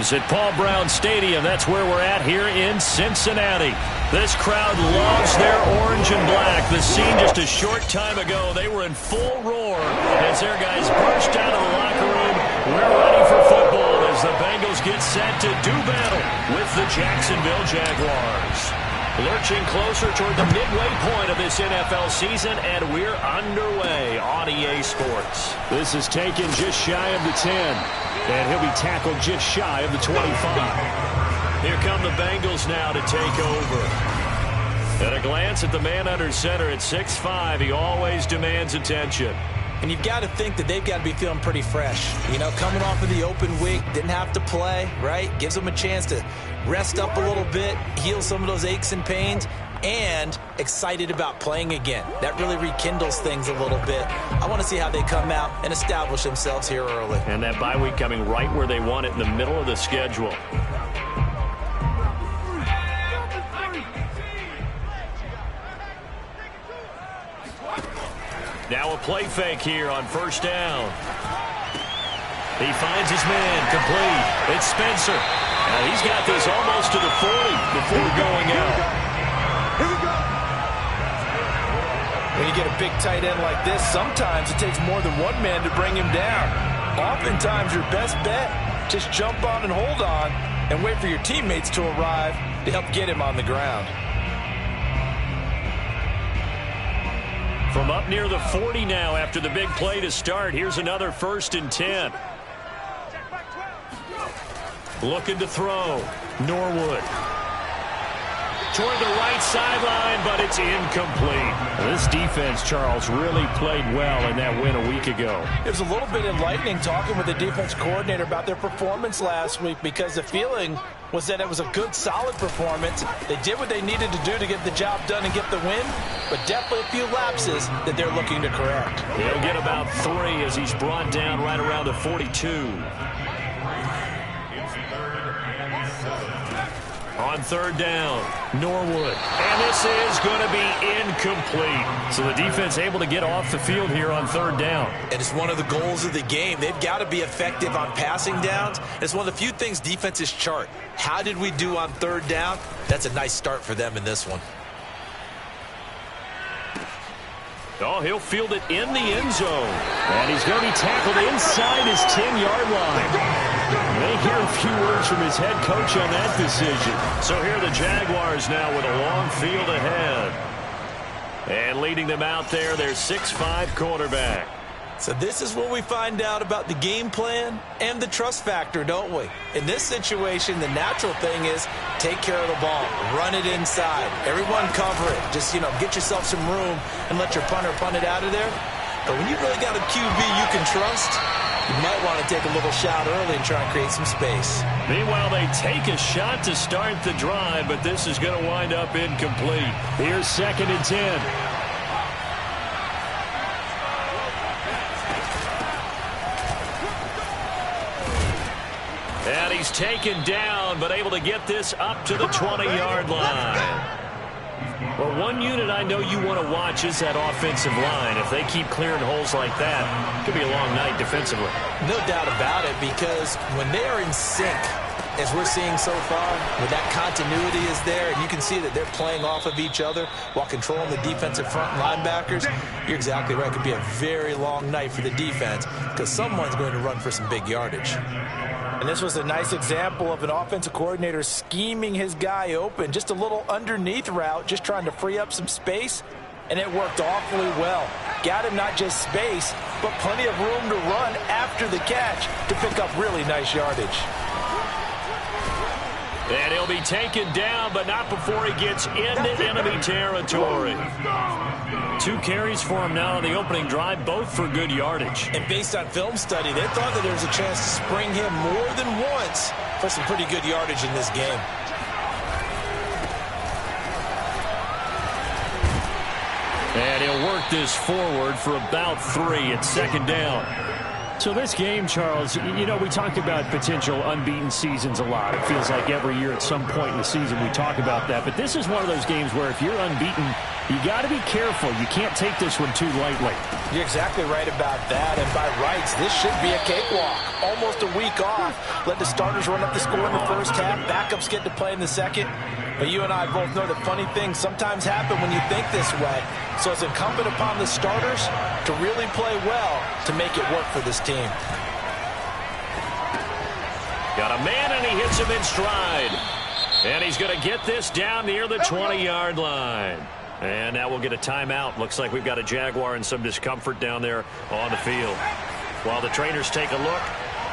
Bengals at Paul Brown Stadium. That's where we're at here in Cincinnati. This crowd loves their orange and black. The scene just a short time ago, they were in full roar as their guys burst out of the locker room. We're ready for football as the Bengals get set to do battle with the Jacksonville Jaguars. Lurching closer toward the midway point of this NFL season, and we're underway on EA Sports. This is taken just shy of the 10, and he'll be tackled just shy of the 25. Here come the Bengals now to take over. At a glance at the man under center at 6'5", he always demands attention. And you've got to think that they've got to be feeling pretty fresh. You know, coming off of the open week, didn't have to play, right? Gives them a chance to rest up a little bit, heal some of those aches and pains, and excited about playing again. That really rekindles things a little bit. I want to see how they come out and establish themselves here early. And that bye week coming right where they want it, in the middle of the schedule. Now a play fake here on first down. He finds his man, complete. It's Spencer. Now he's got this almost to the 40 before going out. When you get a big tight end like this, sometimes it takes more than one man to bring him down. Oftentimes your best bet, just jump on and hold on and wait for your teammates to arrive to help get him on the ground. From up near the 40 now after the big play to start. Here's another 1st and 10. Looking to throw. Norwood. Toward the right sideline, but it's incomplete. This defense, Charles, really played well in that win a week ago. It was a little bit enlightening talking with the defense coordinator about their performance last week, because the feeling was that it was a good, solid performance. They did what they needed to do to get the job done and get the win, but definitely a few lapses that they're looking to correct. He'll get about 3 as he's brought down right around the 42. On third down, Norwood. And this is going to be incomplete. So the defense able to get off the field here on third down. And it's one of the goals of the game. They've got to be effective on passing downs. It's one of the few things defenses chart. How did we do on third down? That's a nice start for them in this one. Oh, he'll field it in the end zone. And he's going to be tackled inside his 10-yard line. May hear a few words from his head coach on that decision. So here are the Jaguars now with a long field ahead. And leading them out there, their 6'5" quarterback. So this is what we find out about the game plan and the trust factor, don't we? In this situation, the natural thing is take care of the ball, run it inside. Everyone cover it. Just, get yourself some room and let your punter punt it out of there. But when you really got a QB you can trust, you might want to take a little shot early and try and create some space. Meanwhile, they take a shot to start the drive, but this is going to wind up incomplete. Here's 2nd and 10. And he's taken down, but able to get this up to the 20-yard line. Well, one unit I know you want to watch is that offensive line. If they keep clearing holes like that, it could be a long night defensively. No doubt about it, because when they are in sync, as we're seeing so far, when that continuity is there, and you can see that they're playing off of each other while controlling the defensive front linebackers, you're exactly right. It could be a very long night for the defense because someone's going to run for some big yardage. And this was a nice example of an offensive coordinator scheming his guy open. Just a little underneath route, just trying to free up some space, and it worked awfully well. Got him not just space, but plenty of room to run after the catch to pick up really nice yardage. And he'll be taken down, but not before he gets into enemy territory. 2 carries for him now on the opening drive, both for good yardage. And based on film study, they thought that there was a chance to spring him more than once for some pretty good yardage in this game. And he'll work this forward for about 3 at 2nd down. So this game, Charles, we talked about potential unbeaten seasons a lot. It feels like every year at some point in the season we talk about that. But this is one of those games where if you're unbeaten, You got to be careful. You can't take this one too lightly. You're exactly right about that, and by rights, this should be a cakewalk. Almost a week off. Let the starters run up the score in the first half. Backups get to play in the second. But you and I both know that funny things sometimes happen when you think this way. So it's incumbent upon the starters to really play well to make it work for this team. Got a man, and he hits him in stride. And he's going to get this down near the 20-yard line. And now we'll get a timeout. Looks like we've got a Jaguar in some discomfort down there on the field. While the trainers take a look,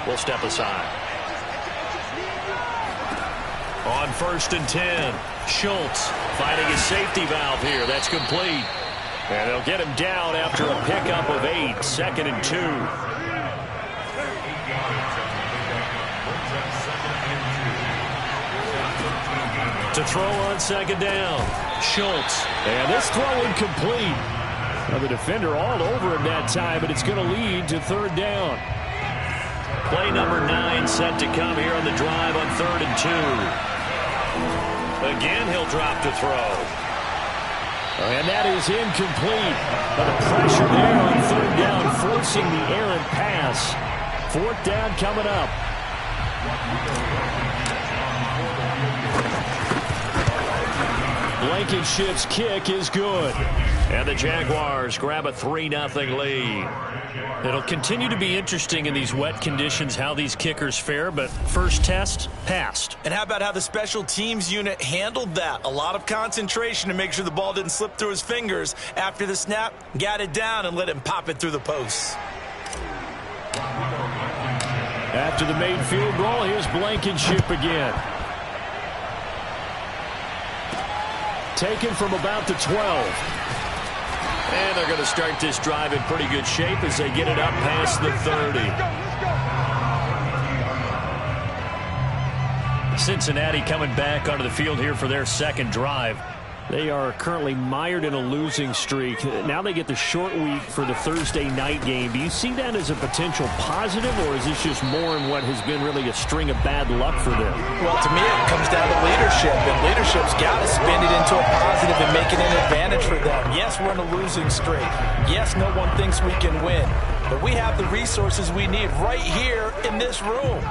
we'll step aside. On 1st and 10, Schultz finding his safety valve here. That's complete. And they'll get him down after a pickup of 8, 2nd and 2. To throw on 2nd down, Schultz. And this throw incomplete. Now the defender all over him that time, but it's going to lead to 3rd down. Play number 9 set to come here on the drive on 3rd and 2. Again, he'll drop to throw. And that is incomplete. But the pressure there on 3rd down, forcing the errant pass. 4th down coming up. Blankenship's kick is good. And the Jaguars grab a 3-0 lead. It'll continue to be interesting in these wet conditions how these kickers fare, but first test, passed. And how about how the special teams unit handled that? A lot of concentration to make sure the ball didn't slip through his fingers. After the snap, got it down and let him pop it through the posts. After the made field goal, here's Blankenship again. Taken from about the 12. And they're going to start this drive in pretty good shape as they get it up past the 30. Cincinnati coming back onto the field here for their 2nd drive. They are currently mired in a losing streak. Now they get the short week for the Thursday night game. Do you see that as a potential positive, or is this just more in what has been really a string of bad luck for them? Well, to me, it comes down to leadership, and leadership's got to spin it into a positive and make it an advantage for them. Yes, we're in a losing streak. Yes, no one thinks we can win, but we have the resources we need right here in this room.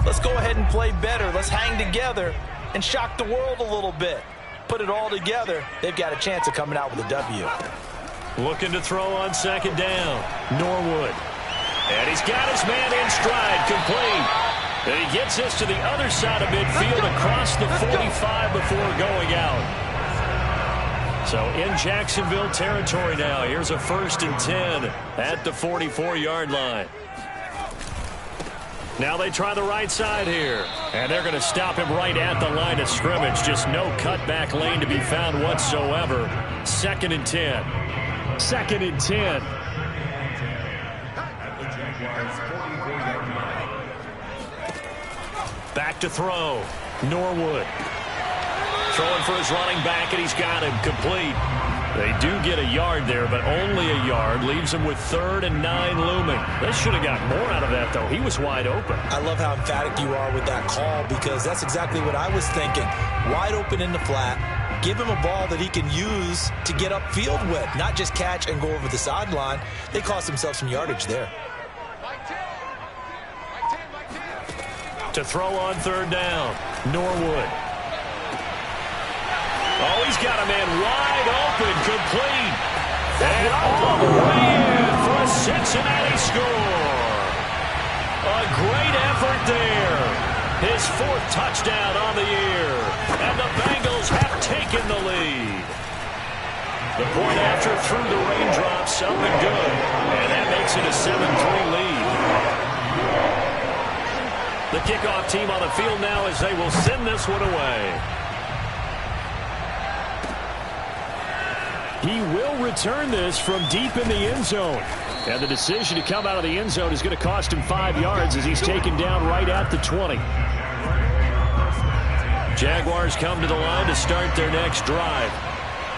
Let's go ahead and play better. Let's hang together and shock the world a little bit. Put it all together, they've got a chance of coming out with a W. Looking to throw on 2nd down, Norwood. And he's got his man in stride, complete. And he gets this to the other side of midfield across the 45 before going out. So in Jacksonville territory now. Here's a 1st and 10 at the 44-yard line. Now they try the right side here. And they're going to stop him right at the line of scrimmage. Just no cutback lane to be found whatsoever. 2nd and 10. 2nd and 10. Back to throw. Norwood. Throwing for his running back, and he's got him complete. They do get a yard there, but only a yard. Leaves him with 3rd and 9 looming. They should have got more out of that, though. He was wide open. I love how emphatic you are with that call, because that's exactly what I was thinking. Wide open in the flat. Give him a ball that he can use to get upfield with, not just catch and go over the sideline. They cost themselves some yardage there. To throw on 3rd down, Norwood. Oh, he's got a man wide open, complete. And all the way in for a Cincinnati score. A great effort there. His 4th touchdown on the year. And the Bengals have taken the lead. The point after through the raindrops, up and good. And that makes it a 7-3 lead. The kickoff team on the field now as they will send this one away. He will return this from deep in the end zone. And the decision to come out of the end zone is going to cost him 5 yards as he's taken down right at the 20. Jaguars come to the line to start their next drive.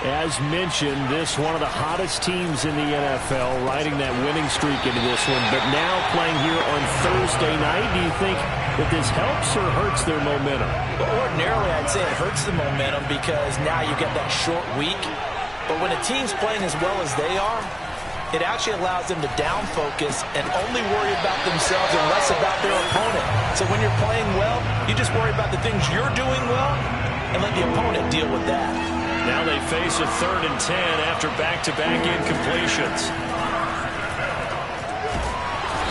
As mentioned, this one of the hottest teams in the NFL, riding that winning streak into this one, but now playing here on Thursday night. Do you think that this helps or hurts their momentum? Well, ordinarily, I'd say it hurts the momentum because now you get that short week. But when a team's playing as well as they are, it actually allows them to down focus and only worry about themselves and less about their opponent. So when you're playing well, you just worry about the things you're doing well and let the opponent deal with that. Now they face a 3rd and 10 after back-to-back incompletions.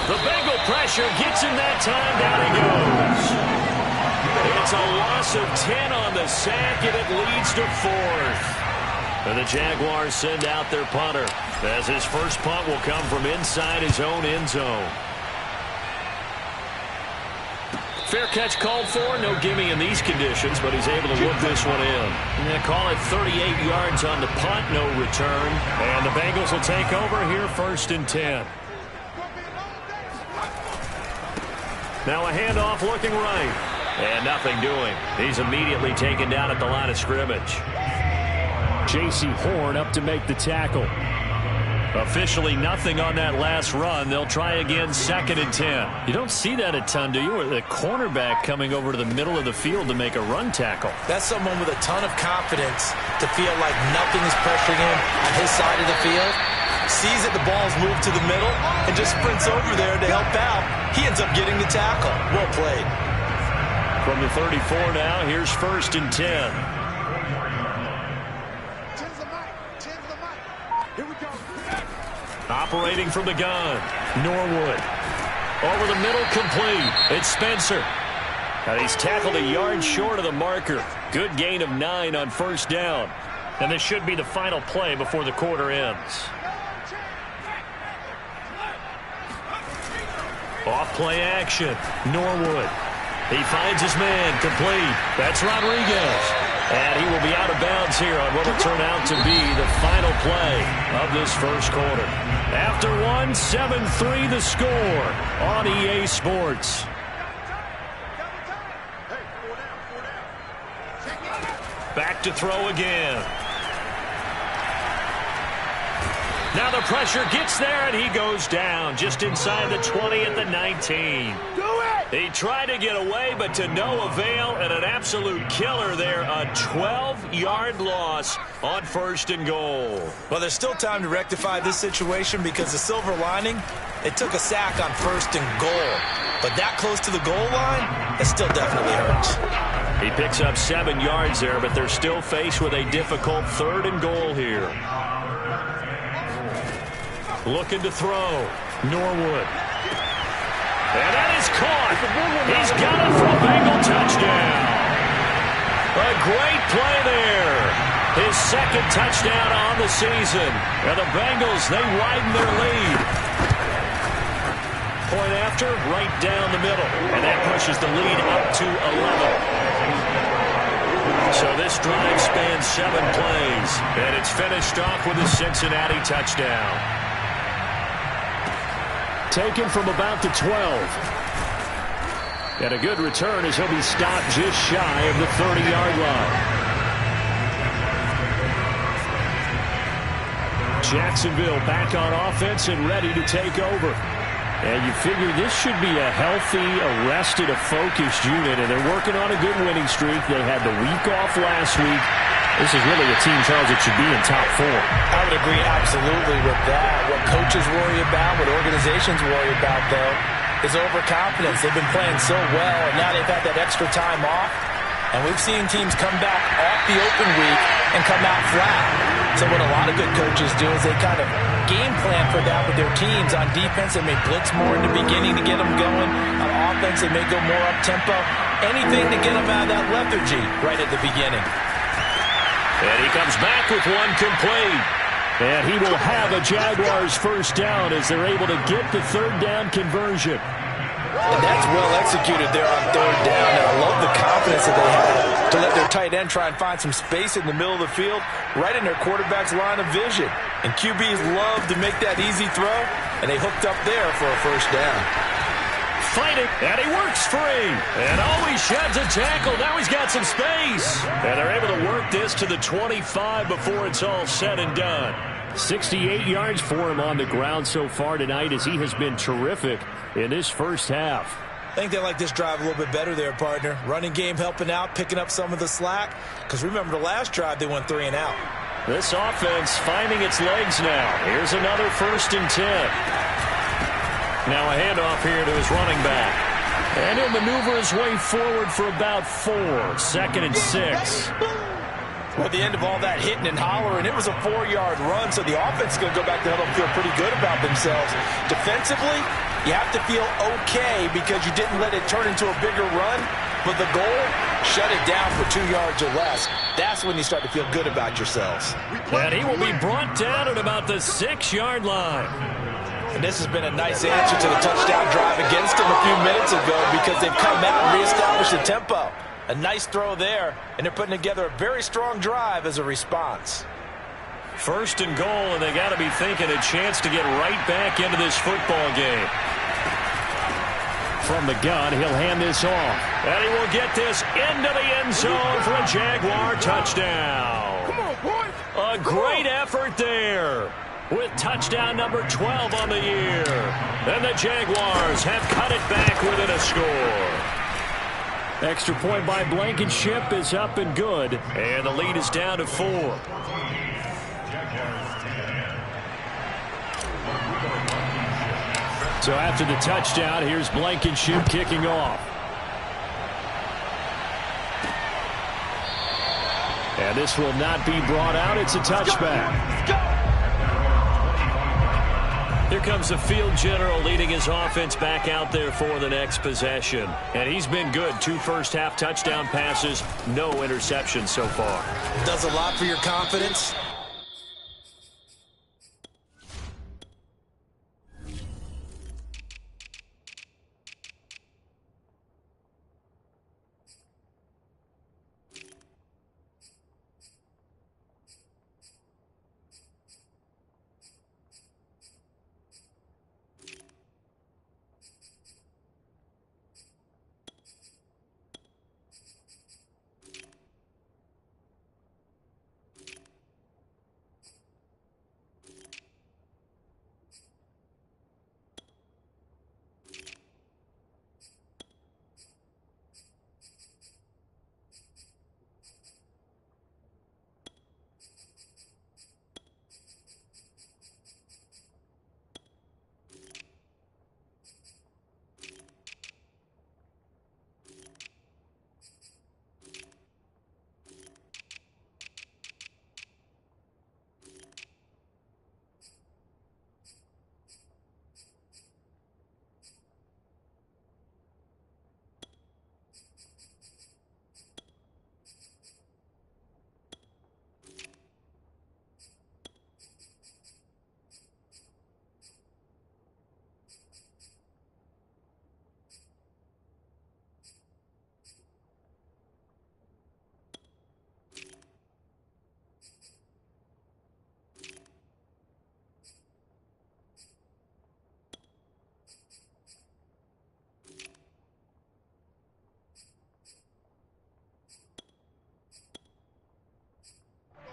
The Bengal pressure gets him that time. Down he goes. It's a loss of 10 on the sack, and it leads to 4th. And the Jaguars send out their punter, as his first punt will come from inside his own end zone. Fair catch called for. No gimme in these conditions, but he's able to whip this one in. And they call it 38 yards on the punt, no return. And the Bengals will take over here 1st and 10. Now a handoff looking right. And nothing doing. He's immediately taken down at the line of scrimmage. J.C. Horn up to make the tackle. Officially nothing on that last run. They'll try again 2nd and 10. You don't see that a ton, do you? Or the cornerback coming over to the middle of the field to make a run tackle. That's someone with a ton of confidence to feel like nothing is pressuring him on his side of the field. Sees that the ball's moved to the middle and just sprints over there to help out. He ends up getting the tackle. Well played. From the 34 now, here's 1st and 10. Operating from the gun, Norwood. Over the middle, complete. It's Spencer. And he's tackled a yard short of the marker. Good gain of 9 on 1st down. And this should be the final play before the quarter ends. Off play action, Norwood. He finds his man, complete. That's Rodriguez. And he will be out of bounds here on what will turn out to be the final play of this first quarter. After one, 7-3 the score on EA Sports. Back to throw again. Now the pressure gets there, and he goes down just inside the 20 at the 19. He tried to get away, but to no avail, and an absolute killer there. A 12-yard loss on 1st and goal. Well, there's still time to rectify this situation because the silver lining, it took a sack on 1st and goal. But that close to the goal line, it still definitely hurts. He picks up 7 yards there, but they're still faced with a difficult 3rd and goal here. Looking to throw. Norwood. And that is caught. He's got it for a Bengal touchdown. A great play there. His 2nd touchdown on the season. And the Bengals, they widen their lead. Point after, right down the middle. And that pushes the lead up to 11. So this drive spans 7 plays. And it's finished off with a Cincinnati touchdown. Taken from about the 12. And a good return as he'll be stopped just shy of the 30-yard line. Jacksonville back on offense and ready to take over. And you figure this should be a healthy, arrested, a focused unit, and they're working on a good winning streak. They had the week off last week. This is really a team, Charles, that should be in top 4. I would agree absolutely with that. What coaches worry about, what organizations worry about, though, is overconfidence. They've been playing so well, and now they've had that extra time off. And we've seen teams come back off the open week and come out flat. So what a lot of good coaches do is they kind of game plan for that with their teams. On defense, they may blitz more in the beginning to get them going. On offense, they may go more up-tempo. Anything to get them out of that lethargy right at the beginning. And he comes back with one complete. And he will have a Jaguars 1st down as they're able to get the 3rd down conversion. And that's well executed there on 3rd down. And I love the confidence that they had to let their tight end try and find some space in the middle of the field, right in their quarterback's line of vision. And QBs love to make that easy throw, and they hooked up there for a 1st down. Fighting, and he works free. And he sheds a tackle. Now he's got some space. And they're able to work this to the 25 before it's all said and done. 68 yards for him on the ground so far tonight as he has been terrific in this first half. I think they like this drive a little bit better there, partner. Running game helping out, picking up some of the slack. Because remember the last drive, they went 3 and out. This offense finding its legs now. Here's another 1st and 10. Now a handoff here to his running back. And he'll maneuver his way forward for about 4. 2nd and 6. Well, at the end of all that hitting and hollering, it was a 4-yard run, so the offense is going to go back to huddle and feel pretty good about themselves. Defensively, you have to feel okay because you didn't let it turn into a bigger run, but the goal, shut it down for 2 yards or less. That's when you start to feel good about yourselves. And he will be brought down at about the 6-yard line. And this has been a nice answer to the touchdown drive against them a few minutes ago because they've come out and reestablished the tempo. A nice throw there, and they're putting together a very strong drive as a response. 1st and goal, and they got to be thinking a chance to get right back into this football game. From the gun, he'll hand this off. And he will get this into the end zone for a Jaguar touchdown. Come on, boy. A great effort there with touchdown number 12 on the year. And the Jaguars have cut it back within a score. Extra point by Blankenship is up and good. And the lead is down to 4. So after the touchdown, here's Blankenship kicking off. And this will not be brought out. It's a touchback. Here comes the field general leading his offense back out there for the next possession. And he's been good. 2 first-half touchdown passes, no interceptions so far. Does a lot for your confidence.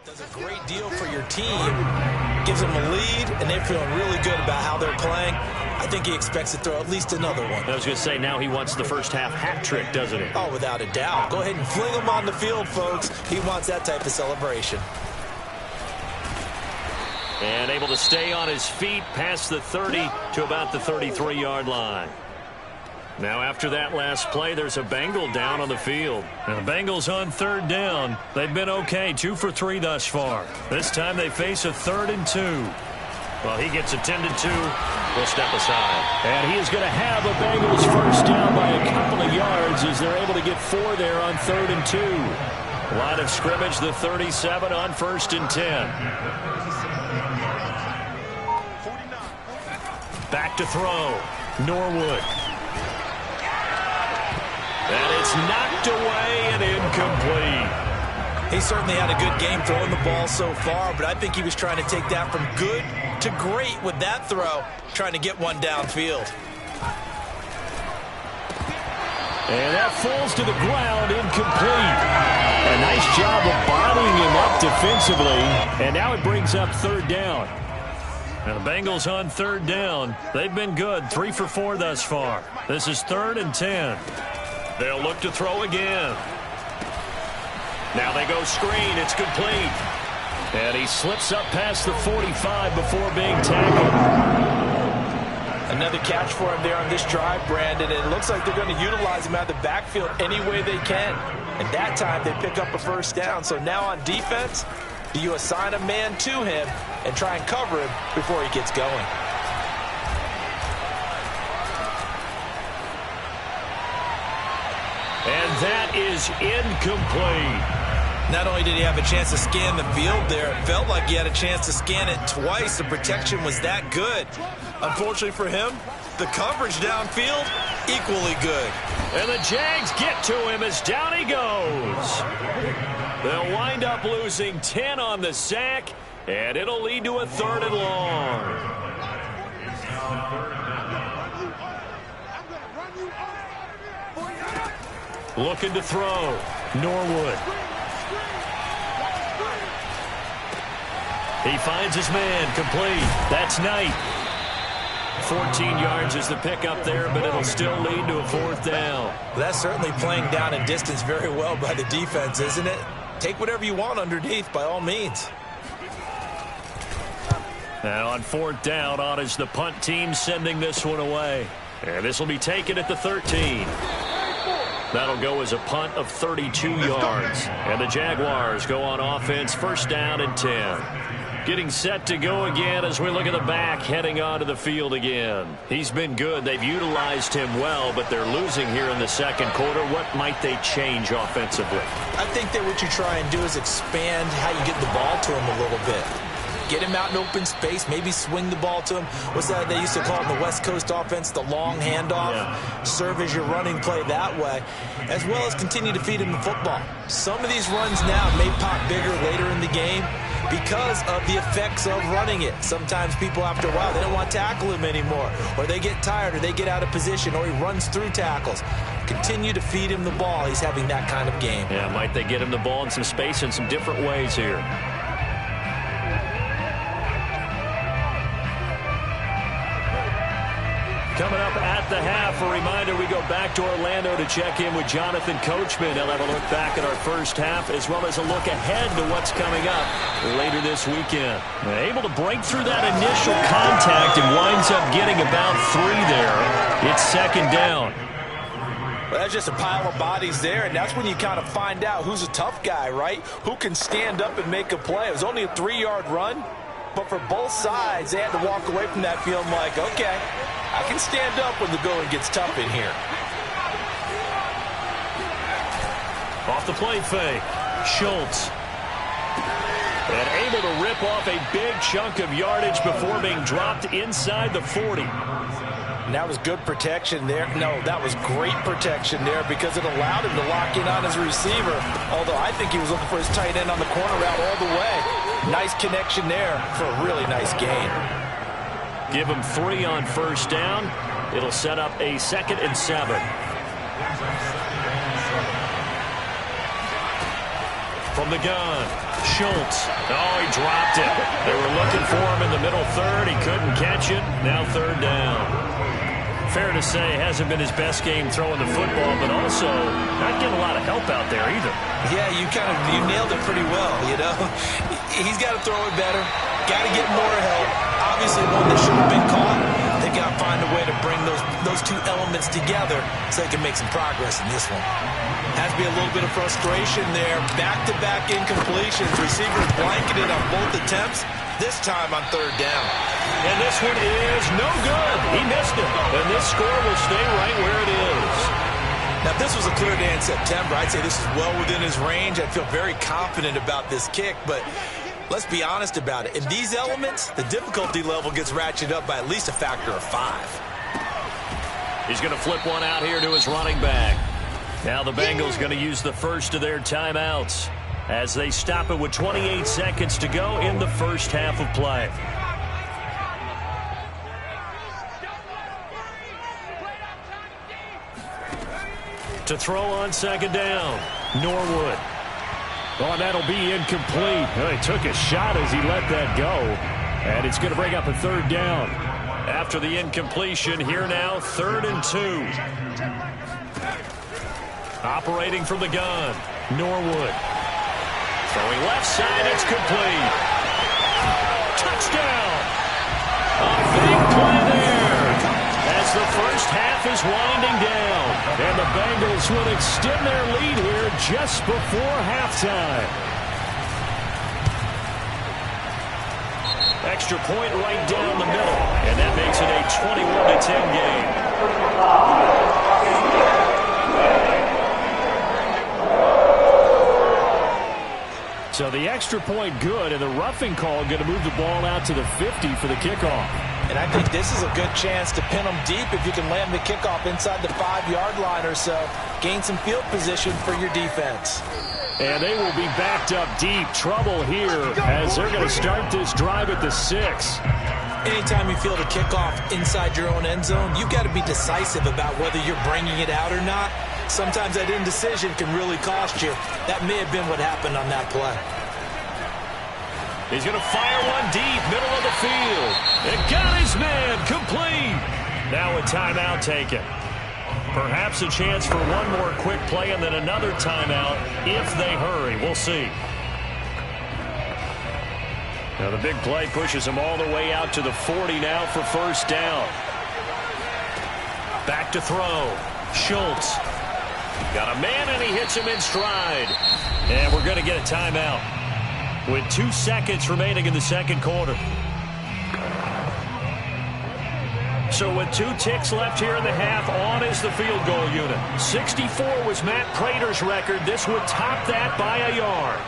Does a great deal for your team, gives them a lead, and they're feeling really good about how they're playing. I think he expects to throw at least another one. I was going to say, now he wants the first-half hat trick, doesn't he? Oh, without a doubt. Go ahead and fling him on the field, folks. He wants that type of celebration. And able to stay on his feet past the 30 to about the 33-yard line. Now after that last play, there's a Bengal down on the field. And the Bengals on 3rd down. They've been okay, 2 for 3 thus far. This time they face a 3rd and 2. Well, he gets attended to. We'll step aside. And he is going to have the Bengals first down by a couple of yards as they're able to get 4 there on 3rd and 2. Line of scrimmage, the 37 on 1st and 10. Back to throw. Norwood. And it's knocked away and incomplete. He certainly had a good game throwing the ball so far, but I think he was trying to take that from good to great with that throw, trying to get one downfield. And that falls to the ground, incomplete. A nice job of bottling him up defensively, and now it brings up 3rd down. And the Bengals on 3rd down. They've been good, 3 for 4 thus far. This is 3rd and 10. They'll look to throw again. Now they go screen. It's complete. And he slips up past the 45 before being tackled. Another catch for him there on this drive, Brandon. And it looks like they're going to utilize him out of the backfield any way they can. And that time they pick up a first down. So now on defense, do you assign a man to him and try and cover him before he gets going? And that is incomplete. Not only did he have a chance to scan the field there, it felt like he had a chance to scan it twice. The protection was that good. Unfortunately for him, the coverage downfield, equally good. And the Jags get to him as down he goes. They'll wind up losing 10 on the sack, and it'll lead to a 3rd and long. Looking to throw. Norwood. He finds his man, complete. That's Knight. 14 yards is the pickup there, but it'll still lead to a 4th down. Well, that's certainly playing down in distance very well by the defense, isn't it? Take whatever you want underneath, by all means. Now on 4th down, on is the punt team sending this one away. And this will be taken at the 13. That'll go as a punt of 32 yards. And the Jaguars go on offense, 1st down and 10. Getting set to go again as we look at the back heading onto the field again. He's been good. They've utilized him well, but they're losing here in the 2nd quarter. What might they change offensively? I think that what you try and do is expand how you get the ball to him a little bit. Get him out in open space, maybe swing the ball to him. What's that they used to call in the West Coast offense, the long handoff? Yeah. Serve as your running play that way, as well as continue to feed him the football. Some of these runs now may pop bigger later in the game because of the effects of running it. Sometimes people, after a while, they don't want to tackle him anymore, or they get tired, or they get out of position, or he runs through tackles. Continue to feed him the ball. He's having that kind of game. Yeah, might they get him the ball in some space in some different ways here. Coming up at the half, a reminder, we go back to Orlando to check in with Jonathan Coachman. He'll have a look back at our first half as well as a look ahead to what's coming up later this weekend. Able to break through that initial contact and winds up getting about 3 there. It's 2nd down. Well, that's just a pile of bodies there, and that's when you kind of find out who's a tough guy, right? Who can stand up and make a play. It was only a 3-yard run, but for both sides, they had to walk away from that feeling like, okay, I can stand up when the going gets tough in here. Off the play fake, Schultz. And able to rip off a big chunk of yardage before being dropped inside the 40. And that was good protection there. No, that was great protection there because it allowed him to lock in on his receiver, although I think he was looking for his tight end on the corner route all the way. Nice connection there for a really nice gain. Give him 3 on 1st down. It'll set up a 2nd and 7. From the gun, Schultz. Oh, he dropped it. They were looking for him in the middle 3rd. He couldn't catch it. Now 3rd down. Fair to say, hasn't been his best game throwing the football, but also not getting a lot of help out there either. Yeah, you nailed it pretty well, you know. He's got to throw it better. Got to get more help. Obviously one that should have been caught. They've got to find a way to bring those 2 elements together so they can make some progress in this one. Has to be a little bit of frustration there. Back-to-back incompletions. Receivers blanketed on both attempts. This time on 3rd down. And this one is no good. He missed it. And this score will stay right where it is. Now, if this was a clear day in September, I'd say this is well within his range. I feel very confident about this kick, but let's be honest about it. In these elements, the difficulty level gets ratcheted up by at least a factor of 5. He's going to flip one out here to his running back. Now the Bengals going to use the first of their timeouts as they stop it with 28 seconds to go in the first half of play. To throw on 2nd down, Norwood. Oh, that'll be incomplete. Well, he took a shot as he let that go. And it's going to bring up a 3rd down. After the incompletion, here now, 3rd and 2. Operating from the gun, Norwood. Throwing left side, it's complete. Touchdown. A big play there. As the first half is winding down. And the Bengals will extend their lead here just before halftime. Extra point right down the middle. And that makes it a 21-10 game. So the extra point good, and the roughing call going to move the ball out to the 50 for the kickoff. And I think this is a good chance to pin them deep if you can land the kickoff inside the 5-yard line or so. Gain some field position for your defense. And they will be backed up deep. Trouble here as they're going to start this drive at the 6. Anytime you field a kickoff inside your own end zone, you've got to be decisive about whether you're bringing it out or not. Sometimes that indecision can really cost you. That may have been what happened on that play. He's going to fire one deep, middle of the field. And got his man, complete. Now a timeout taken. Perhaps a chance for one more quick play and then another timeout if they hurry. We'll see. Now the big play pushes him all the way out to the 40 now for first down. Back to throw. Schultz. Got a man and he hits him in stride. And we're going to get a timeout with 2 seconds remaining in the second quarter. So with 2 ticks left here in the half, on is the field goal unit. 64 was Matt Prater's record. This would top that by a yard.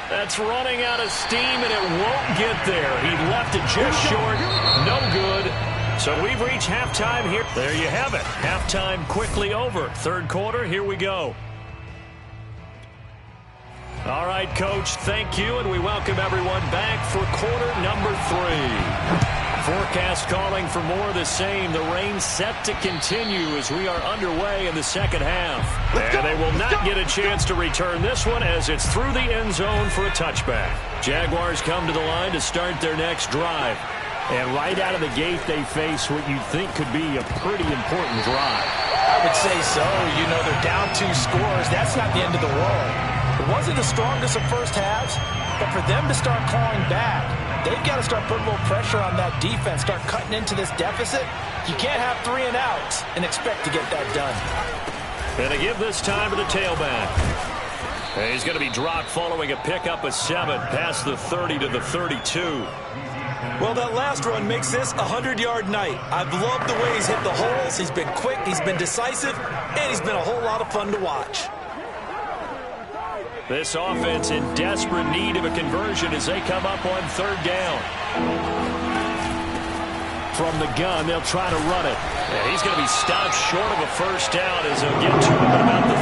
That's running out of steam, and it won't get there. He left it just short. No good. So we've reached halftime here. There you have it. Halftime quickly over. Third quarter, here we go. All right, Coach, thank you, and we welcome everyone back for quarter number 3. Forecast calling for more of the same. The rain set to continue as we are underway in the second half. And they will not get a chance to return this one as it's through the end zone for a touchback. Jaguars come to the line to start their next drive. And right out of the gate, they face what you think could be a pretty important drive. I would say so. You know, they're down 2 scores. That's not the end of the world. It wasn't the strongest of first halves, but for them to start clawing back, they've got to start putting a little pressure on that defense, start cutting into this deficit. You can't have 3 and outs and expect to get that done. And to give this time to the tailback. And he's going to be dropped following a pickup of 7 past the 30 to the 32. Well, that last run makes this a 100-yard night. I've loved the way he's hit the holes. He's been quick, he's been decisive, and he's been a whole lot of fun to watch. This offense in desperate need of a conversion as they come up on third down. From the gun, they'll try to run it. And he's going to be stopped short of a first down as they'll get to him at about the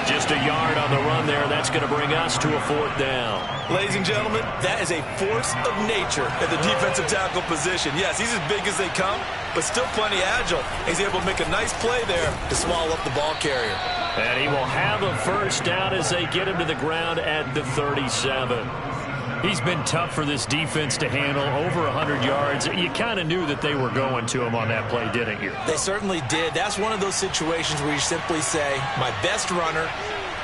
33. Just a yard on the run there. That's going to bring us to a 4th down. Ladies and gentlemen, that is a force of nature at the defensive tackle position. Yes, he's as big as they come, but still plenty agile. He's able to make a nice play there to swallow up the ball carrier. And he will have a first down as they get him to the ground at the 37. He's been tough for this defense to handle, over 100 yards. You kind of knew that they were going to him on that play, didn't you? They certainly did. That's one of those situations where you simply say, my best runner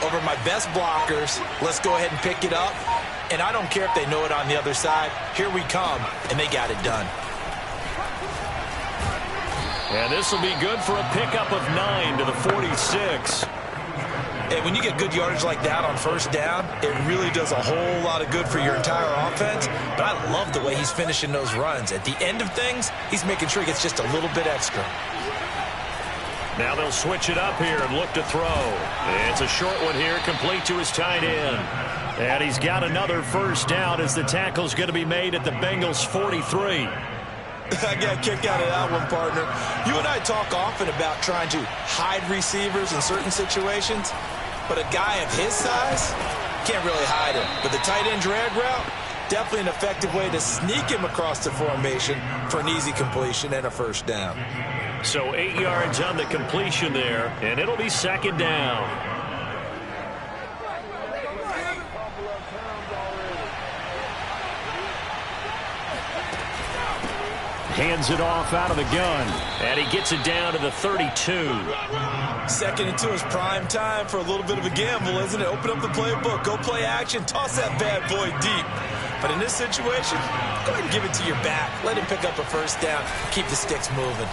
over my best blockers, let's go ahead and pick it up. And I don't care if they know it on the other side. Here we come, and they got it done. And this will be good for a pickup of 9 to the 46. And when you get good yardage like that on first down, it really does a whole lot of good for your entire offense. But I love the way he's finishing those runs. At the end of things, he's making sure he gets just a little bit extra. Now they'll switch it up here and look to throw. It's a short one here, complete to his tight end. And he's got another first down as the tackle's going to be made at the Bengals' 43. I got a kick out of that one, partner. You and I talk often about trying to hide receivers in certain situations, but a guy of his size can't really hide him. But the tight end drag route, definitely an effective way to sneak him across the formation for an easy completion and a first down. So 8 yards on the completion there, and it'll be second down. Hands it off out of the gun. And he gets it down to the 32. 2nd and 2 is prime time for a little bit of a gamble, isn't it? Open up the playbook. Go play action. Toss that bad boy deep. But in this situation, go ahead and give it to your back. Let him pick up a first down. Keep the sticks moving.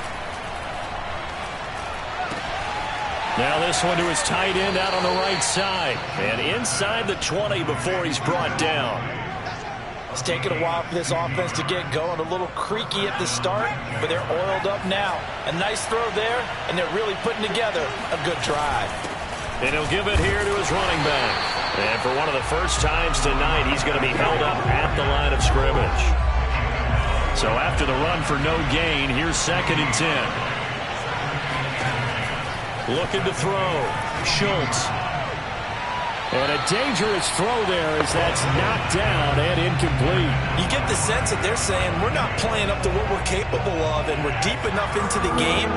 Now this one to his tight end out on the right side. And inside the 20 before he's brought down. It's taken a while for this offense to get going. A little creaky at the start, but they're oiled up now. A nice throw there, and they're really putting together a good drive. And he'll give it here to his running back. And for one of the first times tonight, he's going to be held up at the line of scrimmage. So after the run for no gain, here's 2nd and 10. Looking to throw. Schultz. And a dangerous throw there as that's knocked down and incomplete. You get the sense that they're saying we're not playing up to what we're capable of, and we're deep enough into the game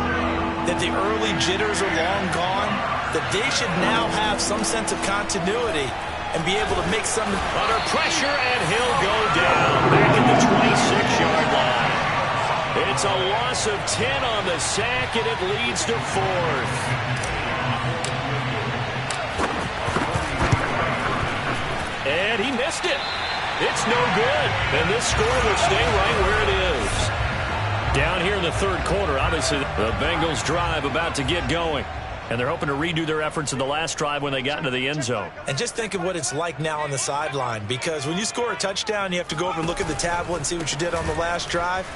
that the early jitters are long gone, that they should now have some sense of continuity and be able to make some under pressure, and he'll go down back at the 26-yard line. It's a loss of 10 on the sack, and it leads to 4th. And he missed it. It's no good. And this score will stay right where it is. Down here in the 3rd quarter, obviously the Bengals drive about to get going. And they're hoping to redo their efforts in the last drive when they got into the end zone. And just think of what it's like now on the sideline, because when you score a touchdown, you have to go over and look at the tablet and see what you did on the last drive.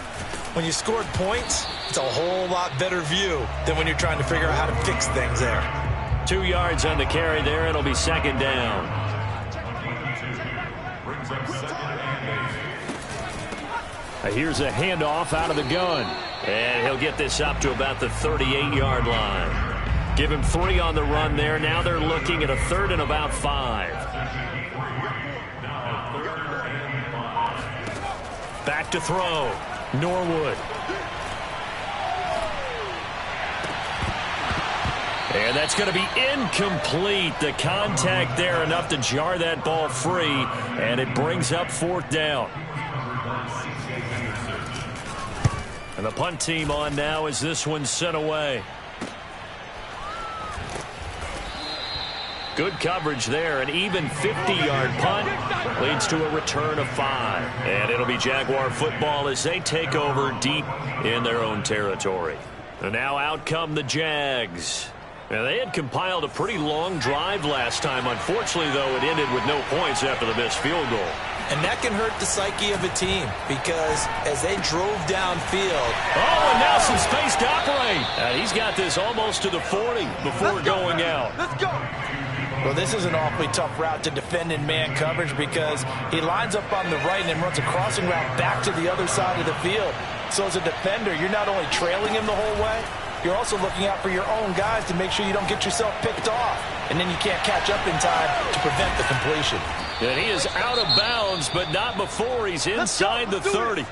When you scored points, it's a whole lot better view than when you're trying to figure out how to fix things there. 2 yards on the carry there. It'll be 2nd down. Here's a handoff out of the gun. And he'll get this up to about the 38-yard line. Give him 3 on the run there. Now they're looking at a 3rd and about 5. Back to throw. Norwood. And that's going to be incomplete. The contact there enough to jar that ball free. And it brings up 4th down. And the punt team on now as this one's sent away. Good coverage there. An even 50-yard punt leads to a return of 5. And it'll be Jaguar football as they take over deep in their own territory. And now out come the Jags. Now, they had compiled a pretty long drive last time. Unfortunately, though, it ended with no points after the missed field goal. And that can hurt the psyche of a team, because as they drove downfield. Oh, and now some space to operate. He's got this almost to the 40 before going out. Let's go. Well, this is an awfully tough route to defend in man coverage, because he lines up on the right and then runs a crossing route back to the other side of the field. So as a defender, you're not only trailing him the whole way, you're also looking out for your own guys to make sure you don't get yourself picked off. And then you can't catch up in time to prevent the completion. And he is out of bounds, but not before he's inside the 30.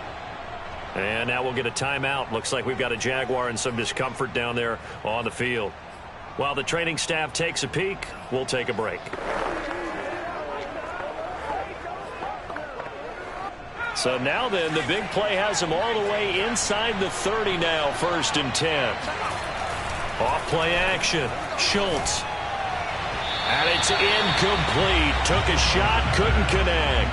And now we'll get a timeout. Looks like we've got a Jaguar in some discomfort down there on the field. While the training staff takes a peek, we'll take a break. So now then, the big play has him all the way inside the 30 now, 1st and 10. Off play action. Schultz. And it's incomplete. Took a shot, couldn't connect.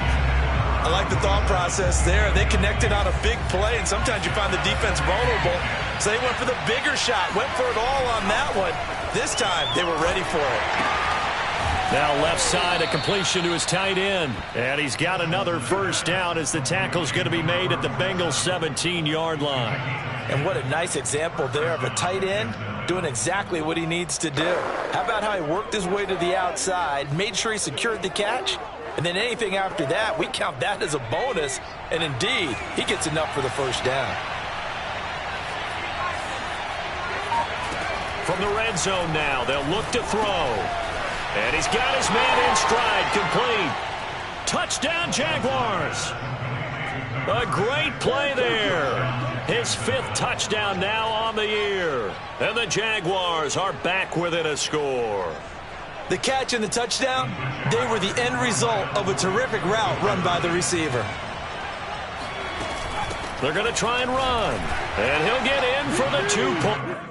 I like the thought process there. They connected on a big play, and sometimes you find the defense vulnerable. So they went for the bigger shot, went for it all on that one. This time, they were ready for it. Now left side, a completion to his tight end. And he's got another first down as the tackle's going to be made at the Bengals' 17-yard line. And what a nice example there of a tight end doing exactly what he needs to do. How about how he worked his way to the outside, made sure he secured the catch, and then anything after that, we count that as a bonus. And indeed, he gets enough for the first down. From the red zone now, they'll look to throw. And he's got his man in stride, complete. Touchdown, Jaguars. A great play there. His 5th touchdown now on the year. And the Jaguars are back within a score. The catch and the touchdown, they were the end result of a terrific route run by the receiver. They're going to try and run. And he'll get in for the 2-point.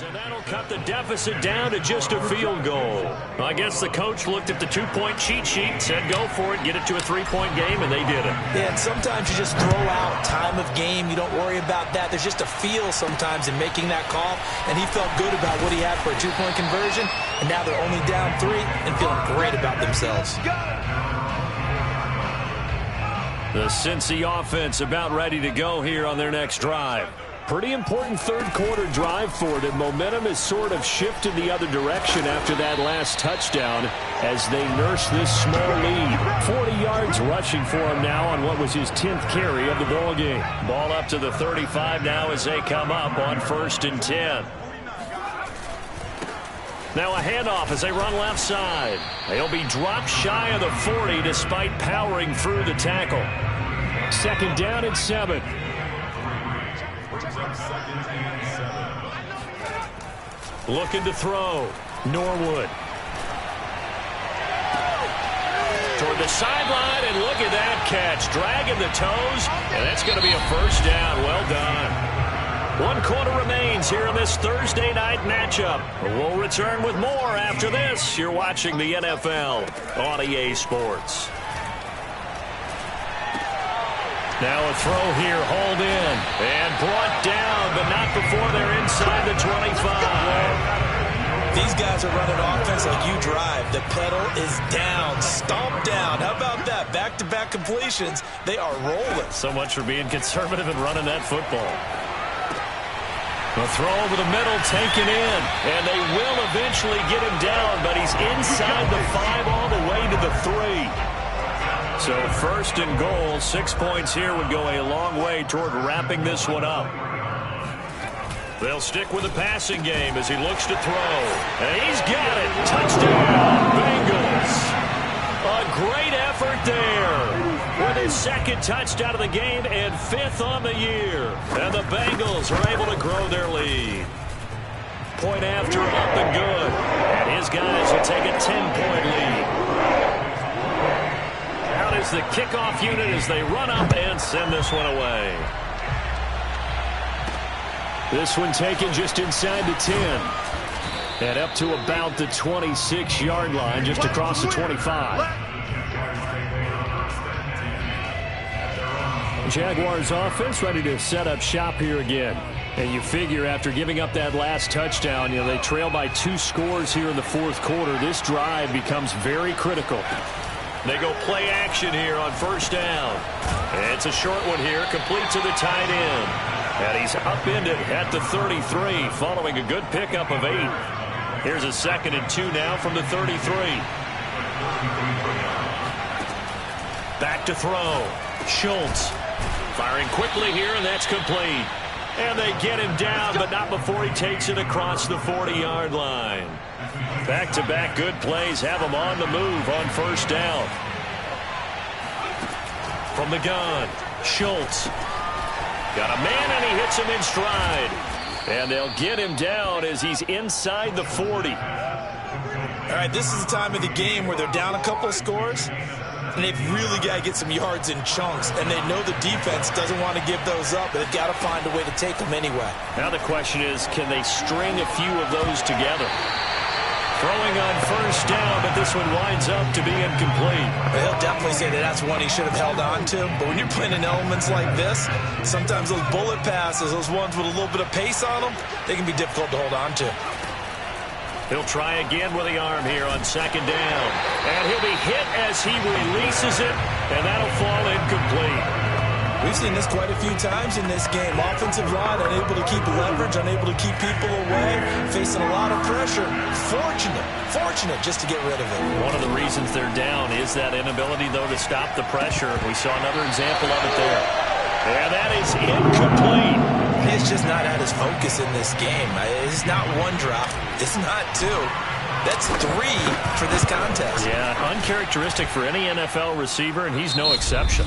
And that'll cut the deficit down to just a field goal. I guess the coach looked at the two-point cheat sheet, said go for it, get it to a three-point game, and they did it. Yeah, and sometimes you just throw out time of game. You don't worry about that. There's just a feel sometimes in making that call, and he felt good about what he had for a two-point conversion, and now they're only down 3 and feeling great about themselves. The Cincy offense about ready to go here on their next drive. Pretty important third-quarter drive for them. Momentum has sort of shifted the other direction after that last touchdown as they nurse this small lead. 40 yards rushing for him now on what was his 10th carry of the ball game. Ball up to the 35 now as they come up on 1st and 10. Now a handoff as they run left side. They'll be dropped shy of the 40 despite powering through the tackle. 2nd down and 7. Looking to throw. Norwood. Toward the sideline, and look at that catch. Dragging the toes, and that's going to be a first down. Well done. 1 quarter remains here in this Thursday night matchup. We'll return with more after this. You're watching the NFL on EA Sports. Now a throw here, hauled in, and brought down, but not before they're inside the 25. These guys are running offense like you drive. The pedal is down, stomp down. How about that? Back-to-back completions. They are rolling. So much for being conservative and running that football. A throw over the middle, taken in, and they will eventually get him down, but he's inside the 5 all the way to the 3. So 1st and goal, 6 points here would go a long way toward wrapping this one up. They'll stick with the passing game as he looks to throw. And he's got it. Touchdown, Bengals. A great effort there. With his 2nd touchdown of the game and 5th on the year. And the Bengals are able to grow their lead. Point after, up and good. And his guys will take a 10-point lead. Is the kickoff unit as they run up and send this one away. This one taken just inside the 10. And up to about the 26-yard line, just across the 25. Jaguars offense ready to set up shop here again. And you figure after giving up that last touchdown, they trail by 2 scores here in the 4th quarter. This drive becomes very critical. They go play action here on 1st down. It's a short one here, complete to the tight end. And he's upended at the 33, following a good pickup of 8. Here's a 2nd and 2 now from the 33. Back to throw. Schultz firing quickly here, and that's complete. And they get him down, but not before he takes it across the 40-yard line. Back-to-back good plays have him on the move on 1st down. From the gun, Schultz. Got a man, and he hits him in stride. And they'll get him down as he's inside the 40. All right, this is the time of the game where they're down a couple of scores, and they've really got to get some yards in chunks, and they know the defense doesn't want to give those up, but they've got to find a way to take them anyway. Now the question is, can they string a few of those together? Throwing on 1st down, but this one winds up to be incomplete. He'll definitely say that that's one he should have held on to, but when you're playing in elements like this, sometimes those bullet passes, those ones with a little bit of pace on them, they can be difficult to hold on to. He'll try again with the arm here on 2nd down. And he'll be hit as he releases it, and that'll fall incomplete. We've seen this quite a few times in this game. Offensive line unable to keep leverage, unable to keep people away, facing a lot of pressure. Fortunate just to get rid of it. One of the reasons they're down is that inability, though, to stop the pressure. We saw another example of it there. And that is incomplete. He's just not at his focus in this game. It's not 1 drop. It's not 2. That's 3 for this contest. Yeah, uncharacteristic for any NFL receiver, and he's no exception.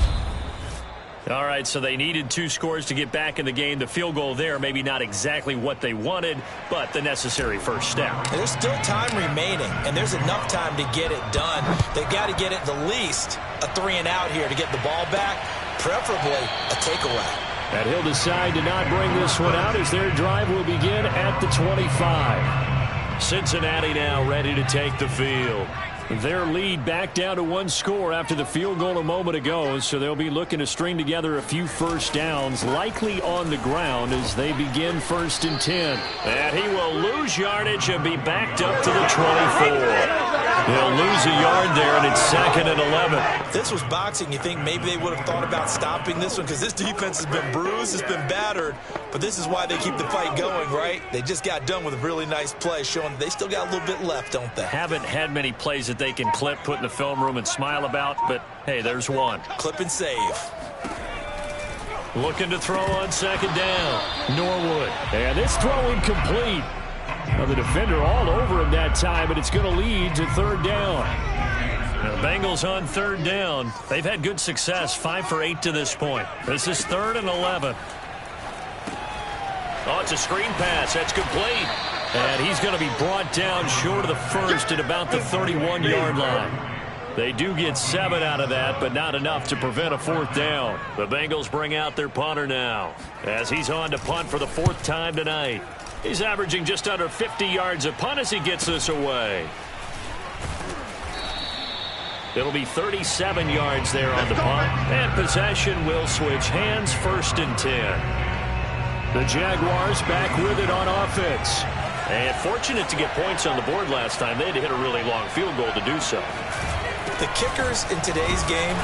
All right, so they needed 2 scores to get back in the game. The field goal there, maybe not exactly what they wanted, but the necessary first step. There's still time remaining, and there's enough time to get it done. They've got to get it the least a 3 and out here to get the ball back, preferably a takeaway. And he'll decide to not bring this one out as their drive will begin at the 25. Cincinnati now ready to take the field. Their lead back down to one score after the field goal a moment ago, so they'll be looking to string together a few first downs, likely on the ground as they begin 1st and 10. And he will lose yardage and be backed up to the 24. He'll lose a yard there, and it's 2nd and 11. If this was boxing, you think maybe they would have thought about stopping this one because this defense has been bruised, it's been battered, but this is why they keep the fight going, right? They just got done with a really nice play, showing they still got a little bit left, don't they? Haven't had many plays that they can clip, put in the film room, and smile about, but hey, there's one. Clip and save. Looking to throw on 2nd down. Norwood. And this throw incomplete. Well, the defender all over him that time, but it's going to lead to 3rd down. Now, the Bengals on 3rd down. They've had good success, 5 for 8 to this point. This is 3rd and 11. Oh, it's a screen pass. That's complete. And he's going to be brought down short of the first at about the 31-yard line. They do get 7 out of that, but not enough to prevent a 4th down. The Bengals bring out their punter now as he's on to punt for the 4th time tonight. He's averaging just under 50 yards a punt as he gets this away. It'll be 37 yards there on the punt. And possession will switch hands, 1st and 10. The Jaguars back with it on offense. And fortunate to get points on the board last time. They had to hit a really long field goal to do so. The kickers in today's game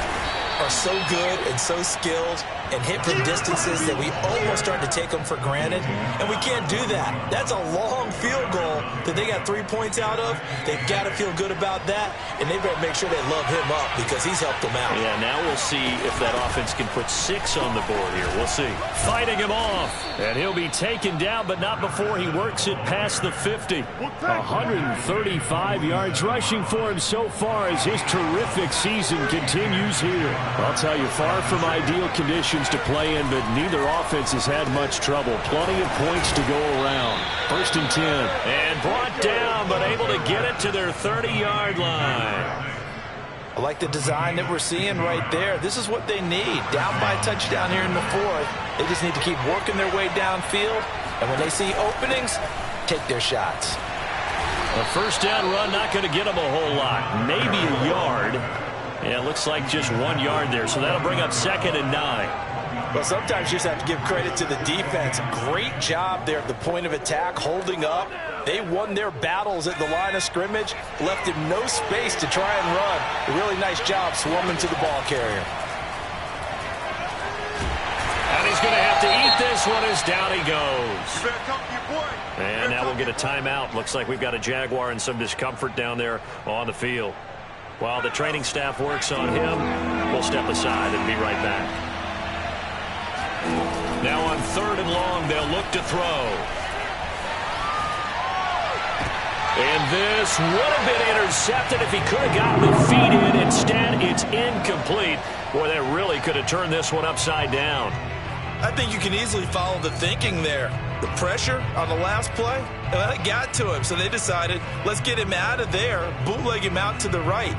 are so good and so skilled and hit from distances that we almost start to take them for granted, and we can't do that. That's a long field goal that they got 3 points out of. They've got to feel good about that, and they better make sure they love him up because he's helped them out. Yeah, now we'll see if that offense can put 6 on the board here. We'll see. Fighting him off, and he'll be taken down, but not before he works it past the 50. 135 yards rushing for him so far as his terrific season continues here. I'll tell you, far from ideal conditions to play in, but neither offense has had much trouble. Plenty of points to go around. 1st and 10. And brought down, but able to get it to their 30-yard line. I like the design that we're seeing right there. This is what they need. Down by a touchdown here in the 4th. They just need to keep working their way downfield, and when they see openings, take their shots. A 1st down run not going to get them a whole lot. Maybe a yard. Yeah, it looks like just 1 yard there, so that'll bring up 2nd and 9. Well, sometimes you just have to give credit to the defense. Great job there at the point of attack, holding up. They won their battles at the line of scrimmage, left him no space to try and run. A really nice job swarming to the ball carrier. And he's going to have to eat this one as down he goes. And now we'll get a timeout. Looks like we've got a Jaguar in some discomfort down there on the field. While the training staff works on him, we'll step aside and be right back. Now on 3rd and long, they'll look to throw. And this would have been intercepted if he could have gotten the feet in. Instead, it's incomplete. Boy, that really could have turned this one upside down. I think you can easily follow the thinking there. The pressure on the last play, it got to him, so they decided, let's get him out of there, bootleg him out to the right.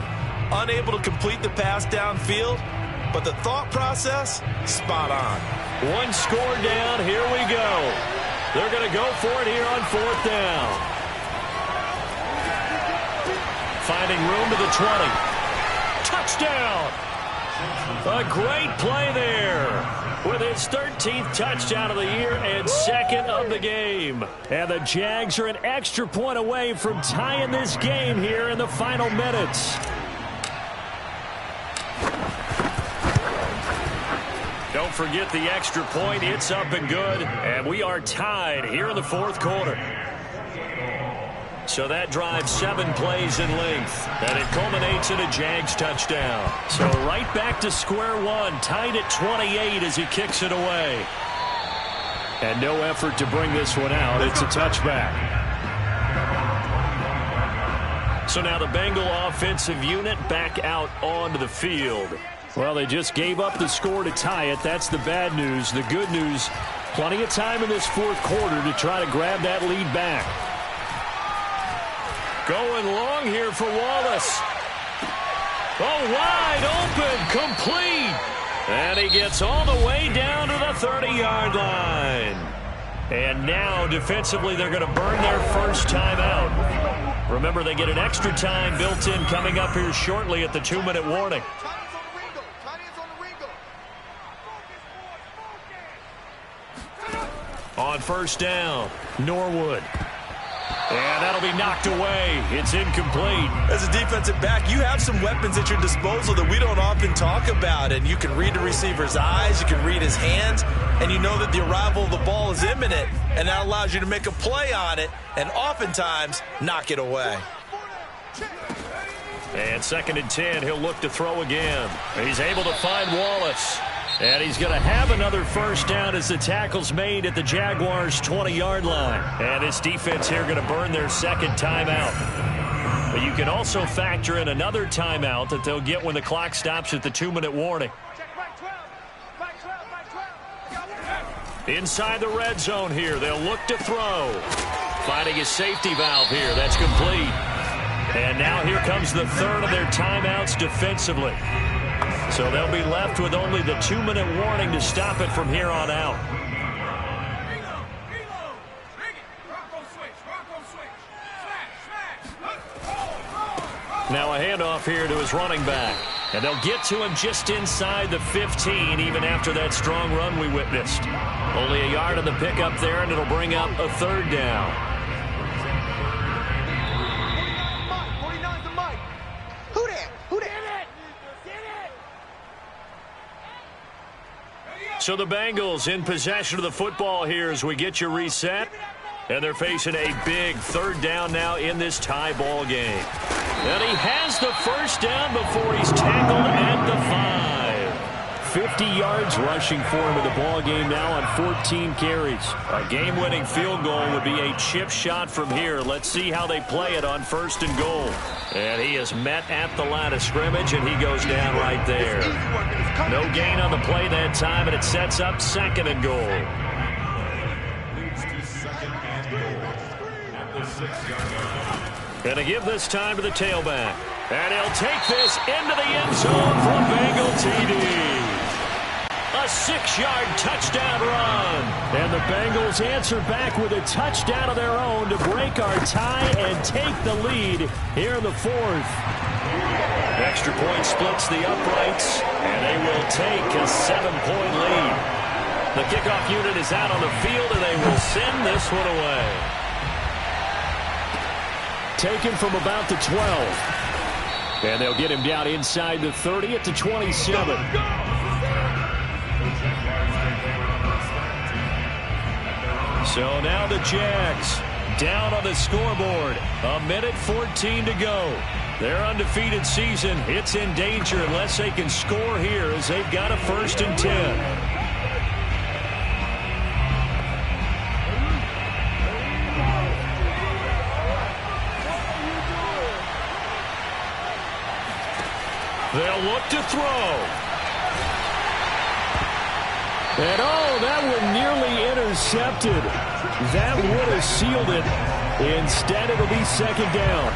Unable to complete the pass downfield, but the thought process, spot on. 1 score down, here we go. They're going to go for it here on 4th down. Finding room to the 20. Touchdown! A great play there. With his 13th touchdown of the year and 2nd of the game. And the Jags are an extra point away from tying this game here in the final minutes. Don't forget the extra point. It's up and good. And we are tied here in the 4th quarter. So that drives 7 plays in length. And it culminates in a Jags touchdown. So right back to square one. Tied at 28 as he kicks it away. And no effort to bring this one out. It's a touchback. So now the Bengal offensive unit back out onto the field. Well, they just gave up the score to tie it. That's the bad news. The good news, plenty of time in this 4th quarter to try to grab that lead back. Going long here for Wallace. Oh, wide open, complete. And he gets all the way down to the 30-yard line. And now, defensively, they're going to burn their first timeout. Remember, they get an extra time built in coming up here shortly at the 2-minute warning. On first down, Norwood. And that'll be knocked away. It's incomplete. As a defensive back, you have some weapons at your disposal that we don't often talk about. And you can read the receiver's eyes, you can read his hands, and you know that the arrival of the ball is imminent. And that allows you to make a play on it and oftentimes knock it away. And 2nd and 10, he'll look to throw again. He's able to find Wallace. And he's going to have another first down as the tackle's made at the Jaguars' 20-yard line. And this defense here going to burn their second timeout. But you can also factor in another timeout that they'll get when the clock stops at the 2-minute warning. Inside the red zone here, they'll look to throw. Finding a safety valve here. That's complete. And now here comes the third of their timeouts defensively. So they'll be left with only the 2-minute warning to stop it from here on out. Now a handoff here to his running back. And they'll get to him just inside the 15, even after that strong run we witnessed. Only a yard on the pickup there, and it'll bring up a third down. So the Bengals in possession of the football here as we get you reset. And they're facing a big third down now in this tie ball game. And he has the first down before he's tackled at the 5. 50 yards rushing for him in the ball game now on 14 carries. A game-winning field goal would be a chip shot from here. Let's see how they play it on 1st and goal. And he is met at the line of scrimmage, and he goes down right there. No gain on the play that time, and it sets up 2nd and goal. Gonna give this time to the tailback. And he'll take this into the end zone for a Bengal TD. A 6-yard touchdown run. And the Bengals answer back with a touchdown of their own to break our tie and take the lead here in the 4th. Extra point splits the uprights, and they will take a 7-point lead. The kickoff unit is out on the field, and they will send this one away. Taken from about the 12. And they'll get him down inside the 30 at the 27. So now the Jags down on the scoreboard. 1:14 to go. Their undefeated season, it's in danger unless they can score here as they've got a 1st and 10. They'll look to throw. And that one nearly intercepted. That would have sealed it. Instead, it'll be 2nd down.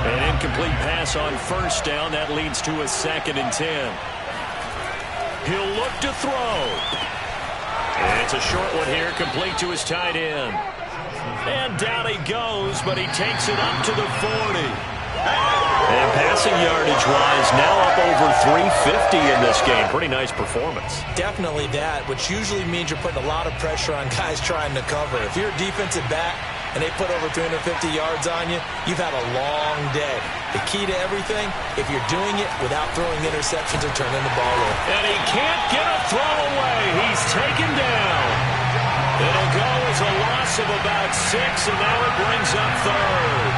An incomplete pass on 1st down. That leads to a 2nd and 10. He'll look to throw. And it's a short one here, complete to his tight end. And down he goes, but he takes it up to the 40. And passing yardage-wise, now up over 350 in this game. Pretty nice performance. Definitely that, which usually means you're putting a lot of pressure on guys trying to cover. If you're a defensive back and they put over 350 yards on you, you've had a long day. The key to everything, if you're doing it without throwing interceptions or turning the ball over. And he can't get a throw away. He's taken down. It'll go as a loss of about 6, and now it brings up 3rd.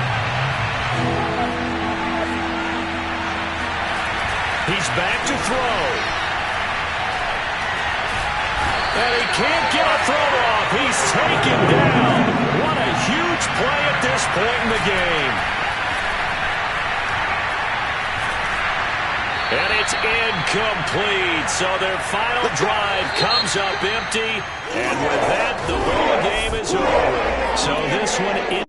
He's back to throw. And he can't get a throw off. He's taken down. What a huge play at this point in the game. And it's incomplete. So their final drive comes up empty. And with that, the ball game is over. So this one